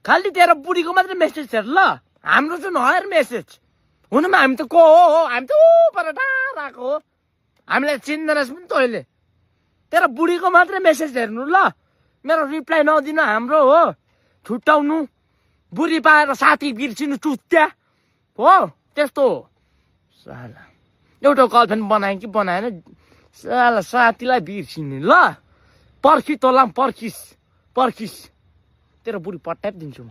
खालि तेरो बुढीको मात्रै मेसेज हेर ल हाम्रो चाहिँ नहेर मेसेज हुनुमा हामी त को हो हामी त पर टाढा आएको हो हामीलाई चिन्दैनस् पनि तैँले तेरो बुढीको मात्रै मेसेज हेर्नु ल मेरो रिप्लाई नदिनु हाम्रो हो छुट्याउनु बुढी पाएर साथी बिर्सिनु चुत्या हो त्यस्तो हो साला एउटा गर्लफ्रेन्ड बनायो कि बनाएन साला साथीलाई बिर्सिने ल पर्खी तँलाई पर्खिस तेरो बुढी पट्याइदिन्छु म